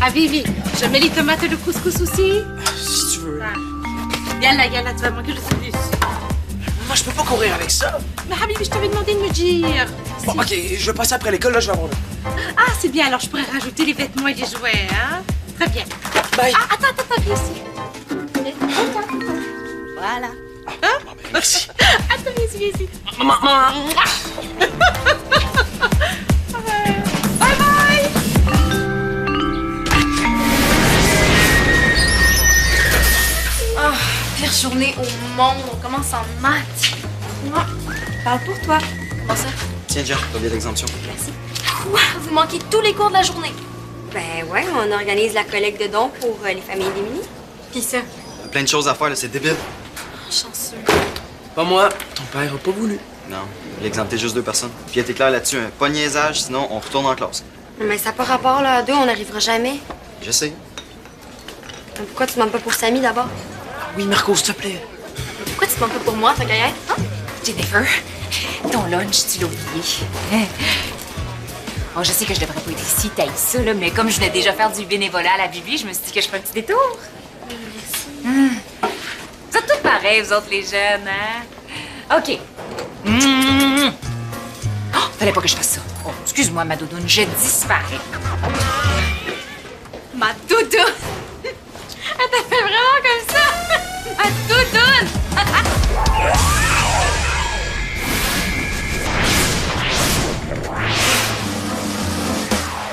Habibi, je mets les tomates et le couscous aussi. Si tu veux. Yalla, tu vas manquer le plus. Moi, je peux pas courir avec ça. Mais Habibi, je t'avais demandé de me dire. Bon, OK, je vais passer après l'école, là, je vais avoir... Ah, c'est bien, alors je pourrais rajouter les vêtements et les jouets, hein? Très bien. Bye. Ah, attends, viens ici. Voilà. Hein? Bon, ben, merci. Attends, viens ici. Maman. Bye bye. Ah, pire journée au monde. On commence en maths. Parle pour toi. Comment ça? Tiens, Jeff, combien d'exemption? Merci. Quoi? Vous manquez tous les cours de la journée. Ben ouais, on organise la collecte de dons pour les familles démunies. Pis ça? Plein de choses à faire, là, c'est débile. Chanceux. Pas moi. Ton père a pas voulu. Non, il a exempté juste 2 personnes. Puis il était clair là-dessus, hein. Pas de niaisage, sinon on retourne en classe. Mais ça n'a pas rapport, là. À 2, on n'arrivera jamais. Je sais. Pourquoi tu demandes pas pour Samy d'abord? Oui, Marco, s'il te plaît. Pourquoi tu te demandes pas pour moi, ta gaillette? Hein? Jennifer, ton lunch, tu l'as oublié. Bon, je sais que je devrais pas être ici, t'as ça, là, mais comme je voulais déjà faire du bénévolat à la Bibi, je me suis dit que je ferais un petit détour. Merci. Vous êtes tous pareils, vous autres, les jeunes, hein? OK. Oh, fallait pas que je fasse ça. Oh, excuse-moi, ma doudoune, je disparais. Ma doudoune! Elle t'a fait vraiment comme ça! Ma doudoune!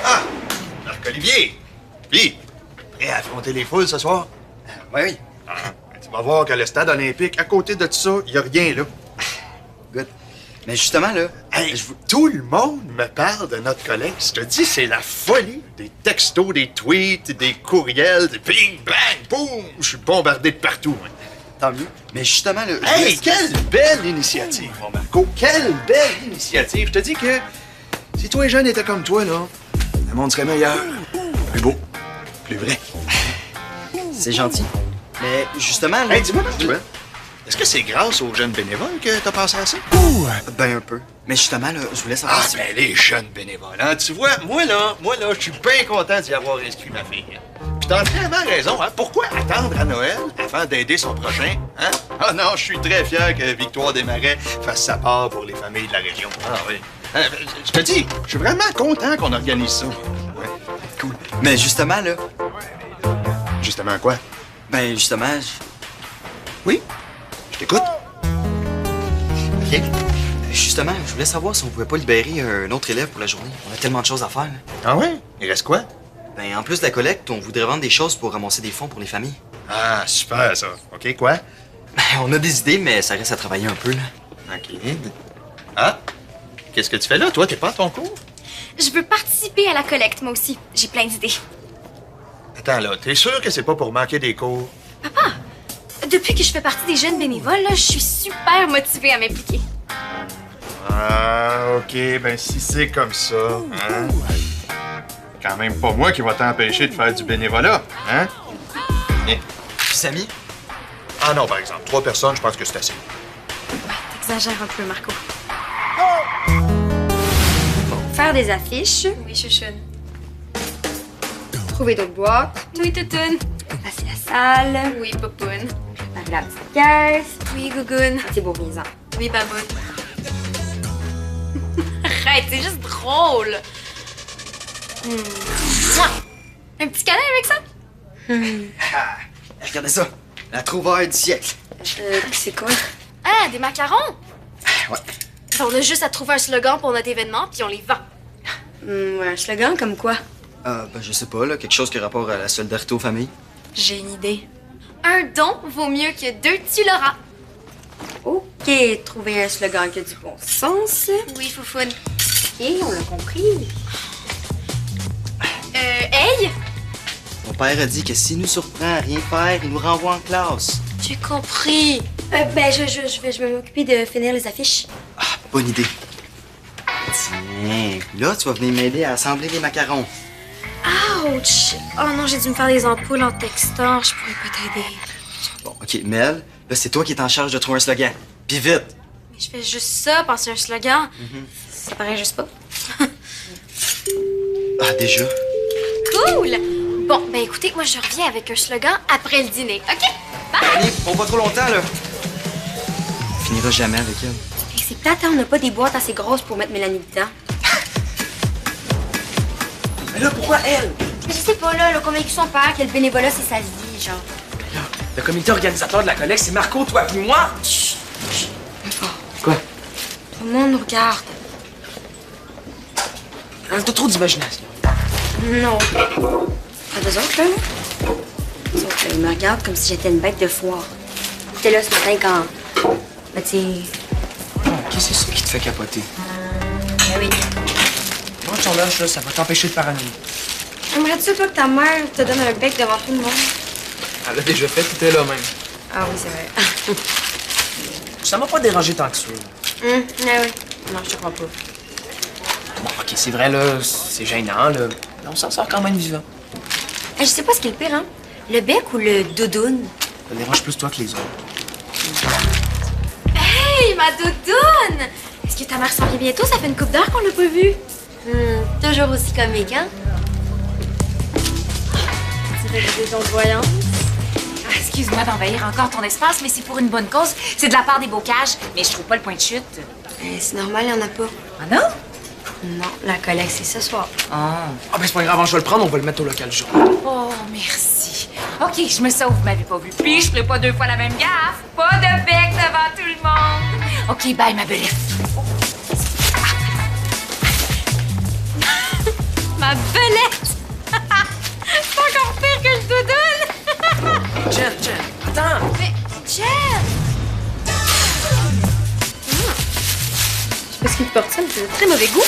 Ah! Marc-Olivier! Puis, prêt à affronter les foules ce soir? Oui. Tu vas voir que le stade olympique, à côté de tout ça, il n'y a rien là. Good. Mais justement, là, Hey, tout le monde me parle de notre collègue. Je te dis, c'est la folie. Des textos, des tweets, des courriels, des ping, bang, boum. Je suis bombardé de partout. Moi. tant mieux. Mais justement, là... je Hey, laisse- quelle belle initiative, mon Marco. Quelle belle initiative. Je te dis que si tous les jeunes étaient comme toi, là, le monde serait meilleur, plus beau, plus vrai. C'est gentil. Mais justement, là... Hey, dis-moi, toi, est-ce que c'est grâce aux jeunes bénévoles que t'as pensé à ça? Ben, un peu. Mais justement, là, je voulais savoir Ah, si... ben les jeunes bénévoles, hein? Tu vois, moi, là, je suis bien content d'y avoir inscrit ma fille. Puis t'as vraiment raison, hein? Pourquoi attendre à Noël avant d'aider son prochain, hein? Ah non, je suis très fier que Victoire Desmarais fasse sa part pour les familles de la région. Ah oui. Je te dis, je suis vraiment content qu'on organise ça. Ouais. Cool. Mais justement, là... Justement quoi? Ben, justement, Oui? Je t'écoute. OK. Justement, je voulais savoir si on pouvait pas libérer un autre élève pour la journée. On a tellement de choses à faire. Là. Ah ouais? Il reste quoi? Ben, en plus de la collecte, on voudrait vendre des choses pour ramasser des fonds pour les familles. Ah, super, ça. OK, quoi? Ben, on a des idées, mais ça reste à travailler un peu, là. OK. Ah? Qu'est-ce que tu fais là? Toi, t'es pas à ton cours? Je veux participer à la collecte, moi aussi. J'ai plein d'idées. Attends, là, t'es sûr que c'est pas pour manquer des cours? Papa, depuis que je fais partie des jeunes bénévoles, là, je suis super motivée à m'impliquer. Ah, OK, ben si c'est comme ça, hein? Quand même pas moi qui va t'empêcher de faire du bénévolat, hein? Bien. Puis, Samy? Ah non, par exemple, 3 personnes, je pense que c'est assez. T'exagères un peu, Marco. Faire des affiches, Oui, chouchoune. trouver d'autres boîtes, Oui, toutoune. passer la salle, Oui, popoune. laver la petite caisse, Oui, gougoune. c'est beau mise Oui, baboune. Arrête, c'est juste drôle. Mouah. Un petit câlin avec ça? Ah, regardez ça. La trouvaille du siècle. c'est quoi? Ah, des macarons? Ouais. On a juste à trouver un slogan pour notre événement, puis on les vend. Ouais, un slogan comme quoi? Ben, je sais pas, là, quelque chose qui a rapport à la solidarité aux familles. J'ai une idée. Un don vaut mieux que 2, tu l'auras. OK, trouver un slogan qui a du bon sens. Oui, foufoune. OK, on l'a compris. Hey! Mon père a dit que s'il nous surprend à rien faire, il nous renvoie en classe. J'ai compris. Ben, je vais m'occuper de finir les affiches. Ah, bonne idée. Tiens, là, tu vas venir m'aider à assembler les macarons. Ouch! Oh non, j'ai dû me faire des ampoules en textant. Je pourrais pas t'aider. Bon, OK, Mel, là, c'est toi qui es en charge de trouver un slogan. Puis vite! Mais je fais juste ça, penser à un slogan. Ça paraît juste pas. Ah, déjà? Cool! Bon, ben écoutez, moi je reviens avec un slogan après le dîner, OK? Mélanie, pas trop longtemps, là. On finira jamais avec elle. Hey, c'est plate, hein, on n'a pas des boîtes assez grosses pour mettre Mélanie dedans. Mais là, pourquoi elle? Je sais pas, là, le convaincu son père que le bénévolat, c'est sa vie, genre. Là, le comité organisateur de la collecte, c'est Marco, toi, puis moi. Chut, chut, pas fort. Quoi? Tout le monde nous regarde. T'as trop d'imagination. Non. Pas d'eux autres, là? Les autres, là, ils me regardent comme si j'étais une bête de foire. J'étais là ce matin quand... Ben, tu sais... Qu'est-ce que c'est ça qui te fait capoter? Ben oui. Moi, ton lunch, là, ça va t'empêcher de paranoïer. Aimerais-tu, toi, que ta mère te donne un bec devant tout le monde? Elle l'a déjà fait, t'étais là même. Ah oui, c'est vrai. Ça m'a pas dérangé tant que ça. Ah oui. Non, je te crois pas. Bon, ok, c'est vrai, là, c'est gênant, là. Mais on s'en sort quand même vivant. Je sais pas ce qui est le pire, hein? Le bec ou le doudoune? Ça dérange plus toi que les autres. Hey, ma doudoune! Est-ce que ta mère s'en vient bientôt? Ça fait une couple d'heures qu'on l'a pas vue. Toujours aussi comique, hein? Tu fais des gens de voyance? Ah, excuse-moi d'envahir encore ton espace, mais c'est pour une bonne cause. C'est de la part des bocages, mais je trouve pas le point de chute. C'est normal, il y en a pas. Ah non? Non, la collecte, c'est ce soir. Ah. Ah, ben c'est pas grave, je vais le prendre, on va le mettre au local du jour. Oh, merci. OK, je me sauve, vous m'avez pas vu. Puis je ferai pas deux fois la même gaffe. Pas de bec devant tout le monde. OK, bye, ma belette. Ma belette! C'est encore pire que le doudoune! Jen, attends! Mais, Jen! Je sais pas ce qui te porte ça, mais c'est de très mauvais goût.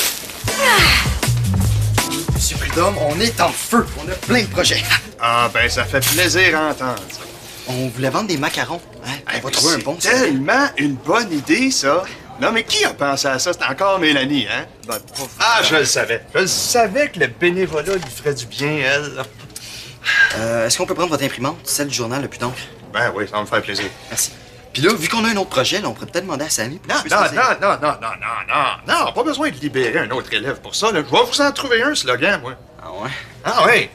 Monsieur Prudhomme, on est en feu. On a plein de projets. Ah, ben, ça fait plaisir à entendre, ça. On voulait vendre des macarons. Hein? On va trouver un bon C'est tellement une bonne idée, ça. Non, mais qui a pensé à ça? C'est encore Mélanie, hein? Ben, Ah, je le savais. Je le savais que le bénévolat lui ferait du bien, elle. Est-ce qu'on peut prendre votre imprimante, celle du journal Le Putain? Ben oui, ça va me faire plaisir. Merci. Puis là, vu qu'on a un autre projet, là, on pourrait peut-être demander à Samy pour Non, qu'il puisse non, nous non, aider. non, non, non, non, non, non, pas besoin de libérer un autre élève pour ça, là. Je vais vous en trouver un slogan, moi. Ah ouais? Ah ouais?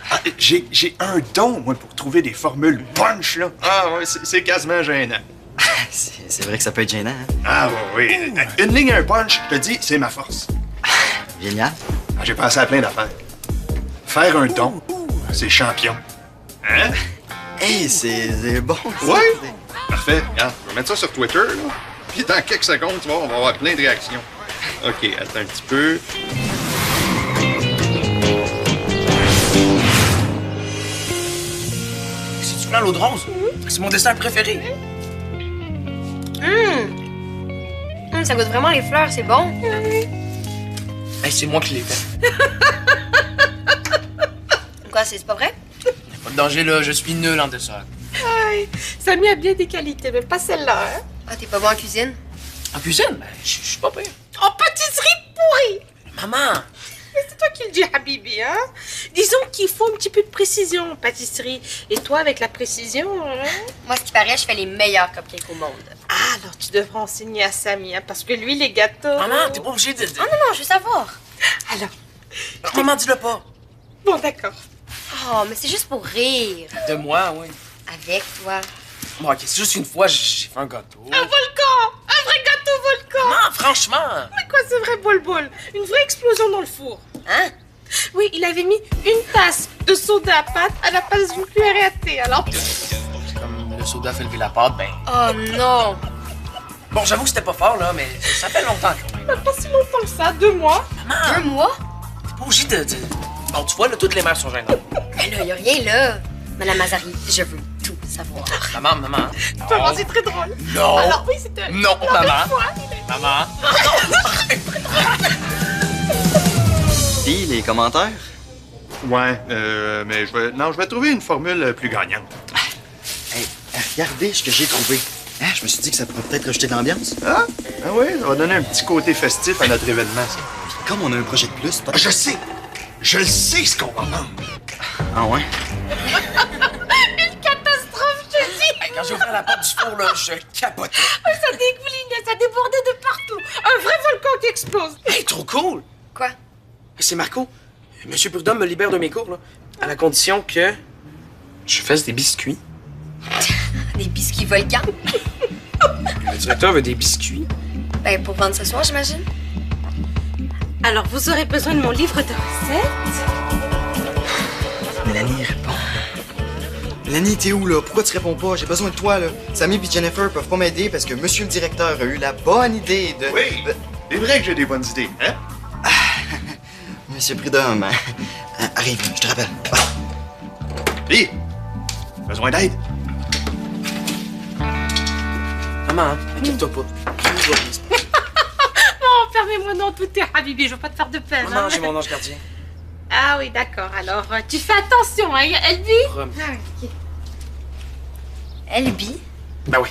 Ah, j'ai un don, moi, pour trouver des formules punch, là. Ah ouais, c'est quasiment gênant. C'est vrai que ça peut être gênant, hein? Ah oui, oui. Une ligne, un punch, je te dis, c'est ma force. Génial. Ah, j'ai pensé à plein d'affaires. Faire un don, c'est champion. Hein? Hey, c'est bon. ça. Oui? Parfait. Regarde, je vais mettre ça sur Twitter, là. Puis dans quelques secondes, tu vois, on va avoir plein de réactions. OK, attends un petit peu. C'est-tu plein l'eau de rose? C'est mon dessert préféré. Ça goûte vraiment les fleurs, c'est bon. Hey, c'est moi qui l'ai fait. Quoi, c'est pas vrai? Pas de danger, là, je suis nul en dessert. Aïe, Samy a bien des qualités, mais pas celle-là, hein? Ah, t'es pas bon en cuisine? En cuisine? Ben, je suis pas pire. En pâtisserie pourrie! Maman! Mais c'est toi qui le dis, Habibi, hein? Disons qu'il faut un petit peu de précision en pâtisserie. Et toi, avec la précision, hein? Moi, ce qui paraît, je fais les meilleurs cupcakes au monde. Ah, alors tu devrais enseigner à Samy, hein? Parce que lui, les gâteaux... Maman, t'es pas obligée de... Ah non, je veux savoir. Alors, Maman, dis-le pas. bon, d'accord. Oh, mais c'est juste pour rire. De moi, oui. Avec toi. Bon, ok, c'est juste une fois, j'ai fait un gâteau. Un volcan! Un vrai gâteau volcan! Maman, franchement! Mais quoi, c'est vrai bol-bol? Une vraie explosion dans le four. Hein? Oui, il avait mis une tasse de soda à pâte à la place d'une cuillère à thé, alors... Comme le soda fait lever la pâte, ben... Oh non! Bon, j'avoue que c'était pas fort, là, mais ça fait longtemps quand même. Pas si longtemps que ça, 2 mois. Maman, 2 mois? t'es pas obligée de... Bon, tu vois, là, toutes les mères sont gênantes. Mais là, y a rien là. Madame Mazari, je veux tout savoir. Maman. Vraiment, c'est très drôle. Non. Alors oui, c'était... Non, la maman. dernière fois, il est- Maman. Puis, les commentaires? Ouais, mais je vais trouver une formule plus gagnante. Hey, regardez ce que j'ai trouvé. Hein, je me suis dit que ça pourrait peut-être rajouter de l'ambiance. Ah? Ah oui, ça va donner un petit côté festif à notre événement, ça. Puis comme on a un projet de plus, pas... Je sais! Je le sais ce qu'on va vendre! Ah ouais? Catastrophe, je te dis. Hey, quand j'ai ouvert la porte du four, là, je capotais. Ça dégoulinait, ça débordait de partout. Un vrai volcan qui explose. Hey, trop cool! Quoi? C'est Marco. Monsieur Prudhomme me libère de mes cours, là. À la condition que je fasse des biscuits. Des biscuits volcans? Le directeur veut des biscuits. Ben, pour vendre ce soir, j'imagine. Alors, vous aurez besoin de mon livre de recettes. Mélanie, réponds. Mélanie, t'es où, là? Pourquoi tu réponds pas? J'ai besoin de toi, là. Sammy et Jennifer peuvent pas m'aider parce que monsieur le directeur a eu la bonne idée de... Oui, c'est vrai que j'ai des bonnes idées, hein? Monsieur Prudhomme, arrive, je te rappelle. Puis, besoin d'aide? Maman, inquiète-toi pas. Tout va bien se passer. Oh, permets-moi d'en douter, Habibi, je veux pas te faire de peine. Maman, hein. j'ai mon ange gardien. Ah oui, d'accord. Alors, tu fais attention, hein, Elbi? Promis. Ah, ok. Elbi? Ben oui.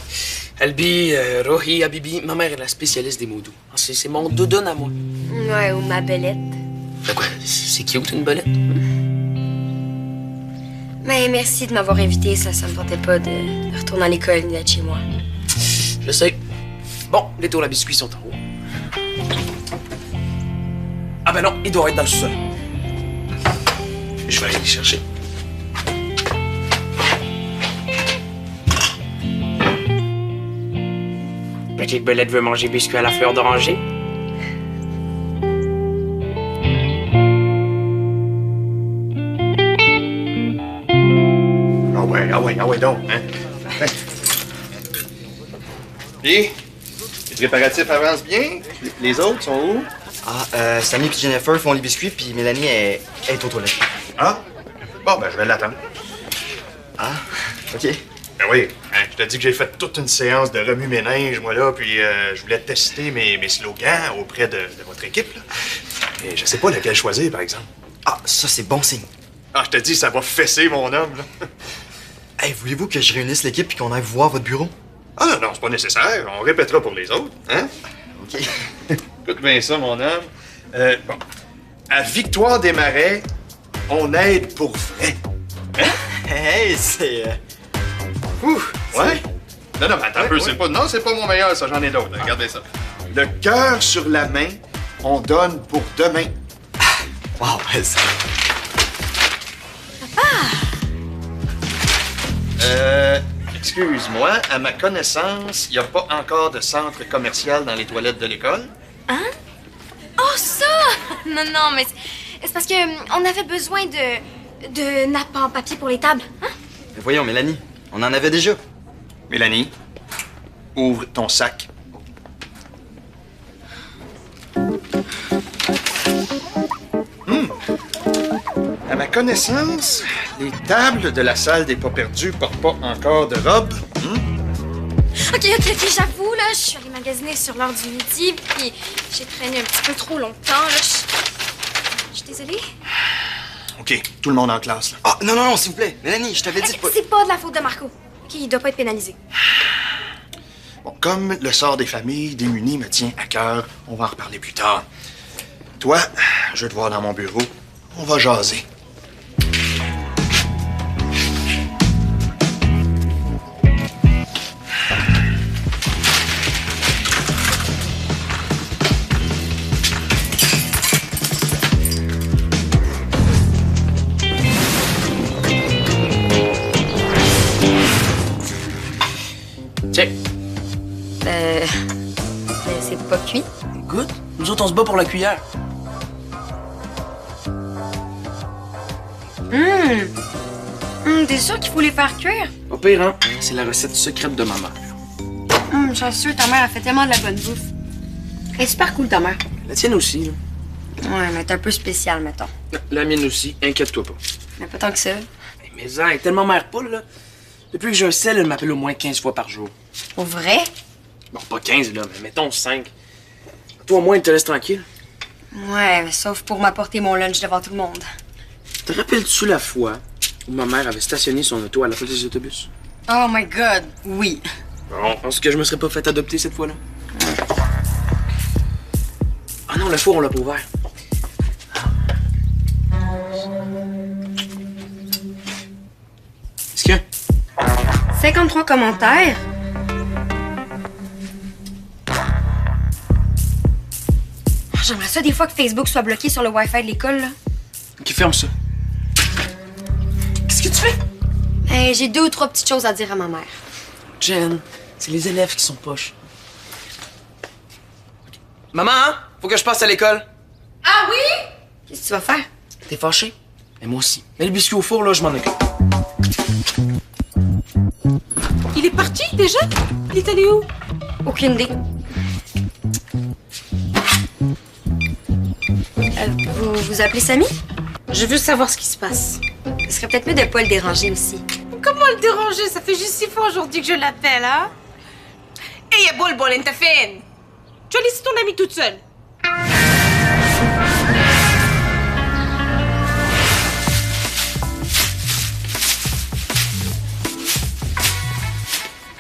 Albi, Rohi, Habibi, ma mère est la spécialiste des mots doux. Ah, c'est mon doudoune à moi. Ouais, ou ma belette. Ben quoi, c'est cute une belette? Mais merci de m'avoir invité, ça me tentait pas de retourner à l'école ni d'être chez moi. Je sais. Bon, les tours à biscuits sont en haut. Ah ben non, il doit être dans le sous-sol. Je vais aller les chercher. Petite belette veut manger biscuits à la fleur d'oranger? Ah ouais donc, hein? Puis, les préparatifs avancent bien? Les autres sont où? Ah, Sammy et Jennifer font les biscuits, puis Mélanie est aux toilettes. Ah? Bon, ben, je vais l'attendre. Ah, OK. Ben oui, hein, je te dis que j'ai fait toute une séance de remue-ménage, moi, là, puis je voulais tester mes slogans auprès de votre équipe, là. Et je sais pas lequel choisir, par exemple. Ah, ça, c'est bon signe. Ah, je te dis, ça va fesser mon homme, là. Hey, voulez-vous que je réunisse l'équipe puis qu'on aille voir votre bureau? Ah non, c'est pas nécessaire. On répétera pour les autres, hein? OK. Écoute bien ça, mon homme. Bon. À Victoire des Marais, on aide pour vrai. Hey, c'est... Ouh! Ouais? Non, mais attends un peu, ouais. c'est pas... Non, c'est pas mon meilleur, ça, j'en ai d'autres. Regardez ça. Le cœur sur la main, on donne pour demain. Wow, c'est... Excuse-moi, à ma connaissance, il n'y a pas encore de centre commercial dans les toilettes de l'école. Hein? Oh, ça! Non, mais c'est parce que on avait besoin de nappes en papier pour les tables, hein? Mais voyons, Mélanie, on en avait déjà. Mélanie, ouvre ton sac. À ma connaissance, les tables de la salle des pas perdus portent pas encore de robe. OK, j'avoue, là, je suis allée magasiner sur l'heure du midi, puis j'ai traîné un petit peu trop longtemps, là. Je suis désolée. OK, tout le monde en classe, là. Ah, non, s'il vous plaît. Mélanie, je t'avais dit de pas... C'est pas de la faute de Marco. OK, il doit pas être pénalisé. Bon, comme le sort des familles démunies me tient à cœur, on va en reparler plus tard. Toi, je vais te voir dans mon bureau. On va jaser. Tiens, C'est pas cuit. goûte. Nous autres, on se bat pour la cuillère. T'es sûr qu'il faut les faire cuire? Au pire, hein? C'est la recette secrète de ma mère. J'assure, ta mère a fait tellement de la bonne bouffe. Elle est super cool, ta mère. La tienne aussi, là. Ouais, mais t'es un peu spécial, mettons. La mienne aussi, inquiète-toi pas. Mais pas tant que ça. Mais ça, elle est tellement mère poule, là. Depuis que j'ai un sel, elle m'appelle au moins 15 fois par jour. Pour vrai? Bon, pas 15, là, mais mettons 5. Toi, au moins, elle te laisse tranquille. Ouais, mais sauf pour m'apporter mon lunch devant tout le monde. Te rappelles-tu la fois où ma mère avait stationné son auto à la place des autobus? Oh my God, oui. Bon, pense que je me serais pas fait adopter cette fois-là. Ah non, le four, on l'a pas ouvert. Est-ce que... 53 commentaires. J'aimerais ça des fois que Facebook soit bloqué sur le Wi-Fi de l'école, là. Qui ferme ça? fais? J'ai 2 ou 3 petites choses à dire à ma mère. Jen, c'est les élèves qui sont poches. Maman, hein? Faut que je passe à l'école. Ah oui? Qu'est-ce que tu vas faire? T'es fâché? Mais moi aussi. Mais le biscuit au four, là, je m'en occupe. Il est parti déjà? Il est allé où? Aucune idée. Vous appelez Samy? Je veux savoir ce qui se passe. Ce serait peut-être mieux de pas le déranger aussi. Comment le déranger? Ça fait juste 6 fois aujourd'hui que je l'appelle, hein? Hey, ya Bulbul, انت فين? Tu as laissé ton amie toute seule.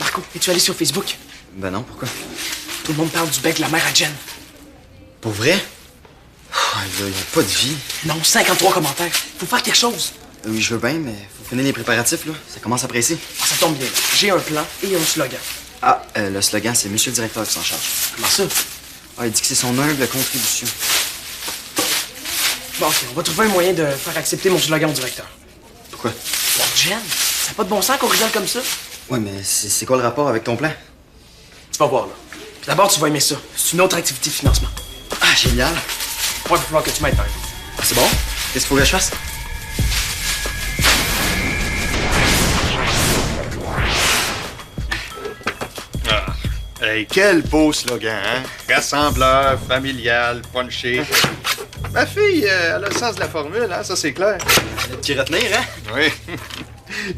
Marco, es-tu allé sur Facebook? Ben non, pourquoi? Tout le monde parle du bec de la mère à Jen. Pour vrai? Il n'y a pas de vie. Non, 53 commentaires. Faut faire quelque chose. Oui, je veux bien, mais faut finir les préparatifs, là. Ça commence à presser. Ah, ça tombe bien. J'ai un plan et un slogan. Ah, le slogan, c'est Monsieur le directeur qui s'en charge. Comment ça? Ah, il dit que c'est son humble contribution. Bon, OK, on va trouver un moyen de faire accepter mon slogan au directeur. Pourquoi? Bon, Jen, ça n'a pas de bon sens qu'on rigole comme ça. Ouais, mais c'est quoi le rapport avec ton plan? Tu vas voir, là. Puis d'abord, tu vas aimer ça. C'est une autre activité de financement. Ah, génial. Ouais, il va falloir que tu m'aides, par exemple. Ah, c'est bon? Qu'est-ce qu'il faut que je fasse? Hey, quel beau slogan, hein? Rassembleur, familial, punché. Ma fille, elle a le sens de la formule, hein? Ça, c'est clair. Le petit retenir, hein? Oui.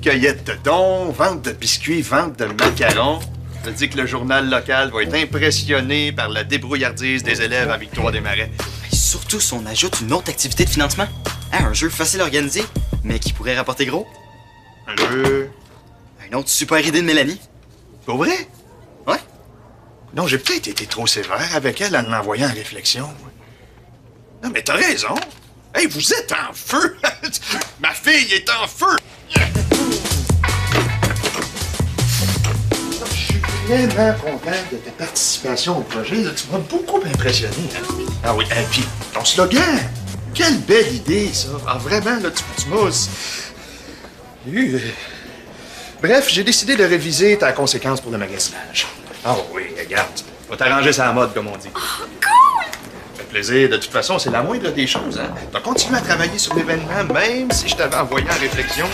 Cueillette de dons, vente de biscuits, vente de macarons. Ça dit que le journal local va être impressionné par la débrouillardise des élèves à Victoire-des-Marais. Et surtout si on ajoute une autre activité de financement. Hein, un jeu facile à organiser, mais qui pourrait rapporter gros. Un jeu... Une autre super idée de Mélanie. Pour vrai? Ouais. Non, j'ai peut-être été trop sévère avec elle en l'envoyant en réflexion. Non, mais t'as raison. Hey, vous êtes en feu! Ma fille est en feu! Je suis vraiment content de ta participation au projet. Là, tu m'as beaucoup impressionné. Hein? Ah oui, et puis ton slogan! Quelle belle idée, ça! Ah, vraiment, là, tu m'as... Bref, j'ai décidé de réviser ta conséquence pour le magasinage. Ah oui, regarde. Va t'arranger ça à la mode, comme on dit. Oh, cool! Ça fait plaisir. De toute façon, c'est la moindre des choses, hein? T'as continué à travailler sur l'événement, même si je t'avais envoyé en réflexion.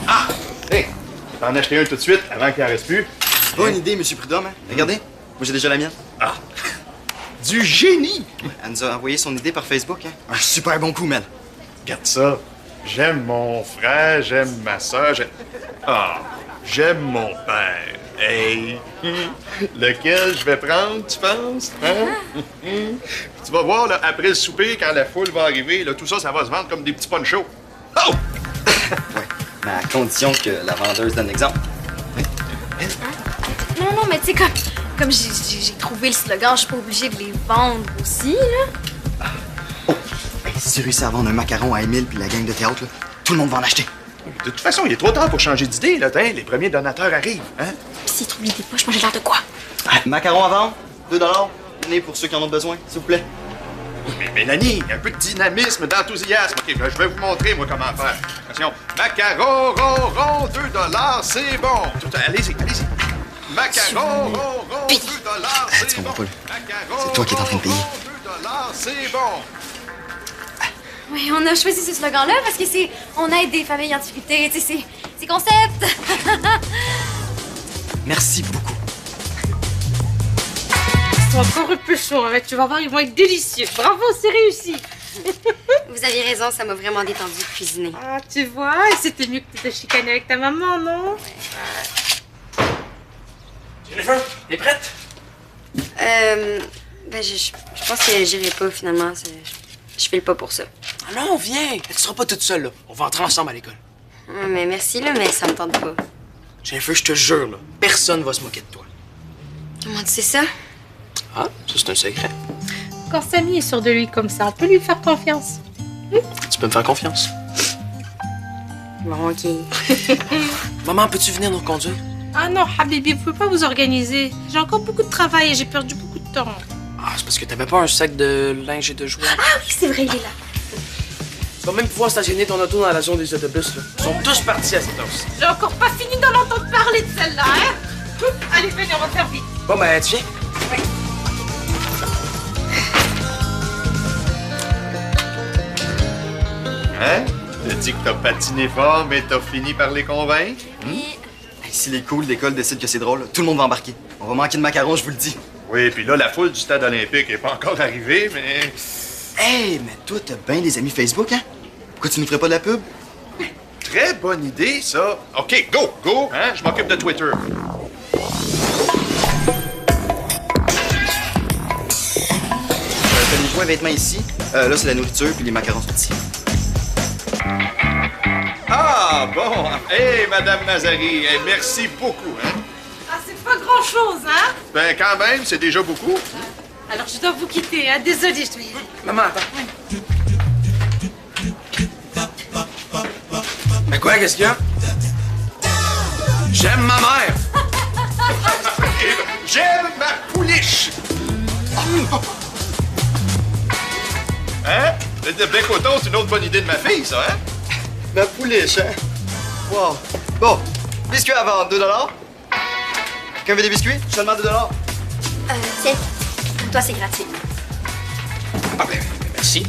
Ah! Hé! T'en as acheté un tout de suite, avant qu'il en reste plus. Bonne idée, Monsieur Prudhomme, hein? Regardez, moi j'ai déjà la mienne. Ah! Du génie! Elle nous a envoyé son idée par Facebook, hein? Un super bon coup, Mel. Regarde ça. J'aime mon frère, j'aime ma soeur, j'aime mon père. Hey! Lequel je vais prendre, tu penses? Hein? Tu vas voir, là, après le souper, quand la foule va arriver, là, tout ça, ça va se vendre comme des petits ponchos. Oh! Ouais, mais à condition que la vendeuse donne l'exemple. Non, mais tu sais, comme j'ai trouvé le slogan, je suis pas obligée de les vendre aussi, là. Oh! Hey, si tu réussis à vendre un macaron à Émile puis la gang de théâtre, là, tout le monde va en acheter. De toute façon, il est trop tard pour changer d'idée, là. Hein? Les premiers donateurs arrivent, hein? Pis s'ils trouvent l'idée poche, moi j'ai l'air de quoi? Ah, macaron à vendre, 2 $. Tenez pour ceux qui en ont besoin, s'il vous plaît. Mais Mélanie, un peu de dynamisme, d'enthousiasme. OK, ben, je vais vous montrer, moi, comment faire. Attention. Macaron, rond, 2 $, c'est bon. Allez-y. Macaron, rond, 2 $, c'est tu bon. comprends pas, là. Macaron, C'est toi qui es en train de payer. rond, 2 $, c'est bon. Oui, on a choisi ce slogan-là parce que c'est on aide des familles en difficulté, tu sais, c'est concept. Merci beaucoup. Ils sont encore un peu chauds, hein. Tu vas voir, ils vont être délicieux. Bravo, c'est réussi. Vous aviez raison, ça m'a vraiment détendu de cuisiner. Ah, tu vois, c'était mieux que tu te chicané avec ta maman, non? Jennifer, t'es prête? Je pense que j'irai pas finalement. Je file pas pour ça. Ah non, viens. Tu seras pas toute seule, là. On va entrer ensemble à l'école. Mais merci, là, mais ça me tente pas. Jennifer, je te jure, là, personne va se moquer de toi. Comment tu sais ça? Ah, ça, c'est un secret. Quand Samy est sûr de lui comme ça, on peut lui faire confiance. Tu peux me faire confiance. Bon, OK. Maman, peux-tu venir nous reconduire? Ah non, Habibi, vous pouvez pas vous organiser. J'ai encore beaucoup de travail et j'ai perdu beaucoup de temps. Ah, c'est parce que t'avais pas un sac de linge et de jouets. Ah oui, c'est vrai, il est là. Tu vas même pouvoir stationner ton auto dans la zone des autobus, là. Ils sont tous partis à cette heure-ci. J'ai encore pas fini d'en entendre parler de celle-là, hein? Allez, venez, on va faire vite. Bon, ben, tu viens. Hein? T'as dit que t'as patiné fort, mais t'as fini par les convaincre? Hey, si les cools d'école décident que c'est drôle, tout le monde va embarquer. On va manquer de macarons, je vous le dis. Oui, puis là, la foule du stade olympique est pas encore arrivée, mais... Hey, mais toi, t'as bien des amis Facebook, hein? Pourquoi tu nous ferais pas de la pub? Très bonne idée, ça. OK, go, hein? Je m'occupe de Twitter. T'as les joints vêtements ici. Là, c'est la nourriture, puis les macarons sont ici. Ah, bon. Hey, Madame Nazari, hey, merci beaucoup, hein? Ah, c'est pas grand-chose, hein? Ben, quand même, c'est déjà beaucoup. Alors, je dois vous quitter, hein? Désolée, je dois y aller. Maman, attends. Mais quoi, qu'est-ce qu'il y a? J'aime ma mère! J'aime ma pouliche! Hein? Le bec au thon, c'est une autre bonne idée de ma fille, ça, hein? Ma pouliche, hein? Wow. Bon, biscuits à vendre, 2 $. Quelqu'un veut des biscuits? Je te demande 2 $. Tiens, pour toi, c'est gratuit. Ah, ben, merci.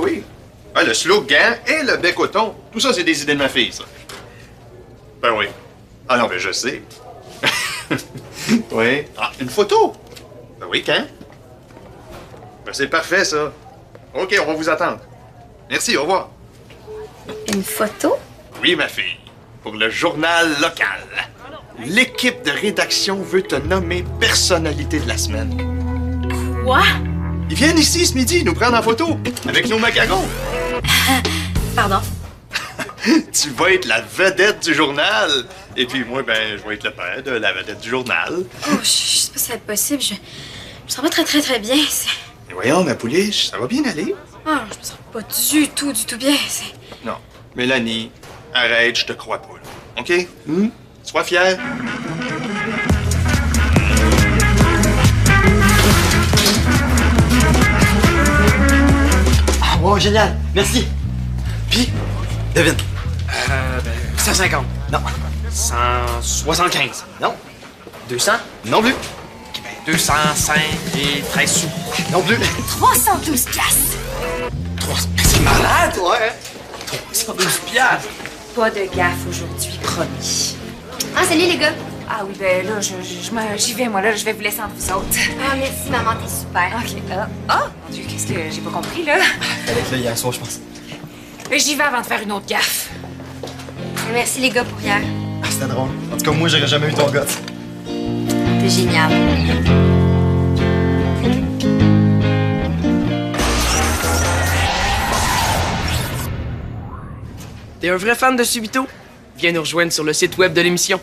Oui. Ah, le slogan et le bec au thon, tout ça, c'est des idées de ma fille, ça. Ben oui. Ah non, ben je sais. Oui. Ah, une photo? Ben oui, quand? Ben c'est parfait, ça. OK, on va vous attendre. Merci, au revoir. Une photo? Oui, ma fille. Pour le journal local. L'équipe de rédaction veut te nommer personnalité de la semaine. Quoi? Ils viennent ici ce midi nous prendre en photo avec nos macarons. Pardon. Tu vas être la vedette du journal. Et puis moi, ben, je vais être le père de la vedette du journal. Oh, je sais pas si ça va être possible. Je me sens pas très bien. Et voyons, ma pouliche, ça va bien aller. Ah, je me sens pas du tout bien. Non. Mélanie, arrête, je te crois pas, là. OK? Sois fière. Ah, wow, génial! Merci! Puis, devine. Ben, 150. Non. 175. Non. 200? Non plus. Ok, ben, 205 et 13 sous. Non plus. 312 piastres. 300. Mais c'est malade! Ouais. 312 piastres. Pas de gaffe aujourd'hui, promis. Ah, salut les gars. Ah oui, ben là, j'y vais, moi, là, je vais vous laisser entre vous autres. Ah, merci maman, t'es super. OK. Mon Dieu, qu'est-ce que j'ai pas compris, là? Elle est là hier soir, je pense. Mais j'y vais avant de faire une autre gaffe. Merci les gars pour hier. Ah, c'était drôle. En tout cas, moi, j'aurais jamais eu ton gosse. T'es génial. T'es un vrai fan de Subito? Viens nous rejoindre sur le site web de l'émission.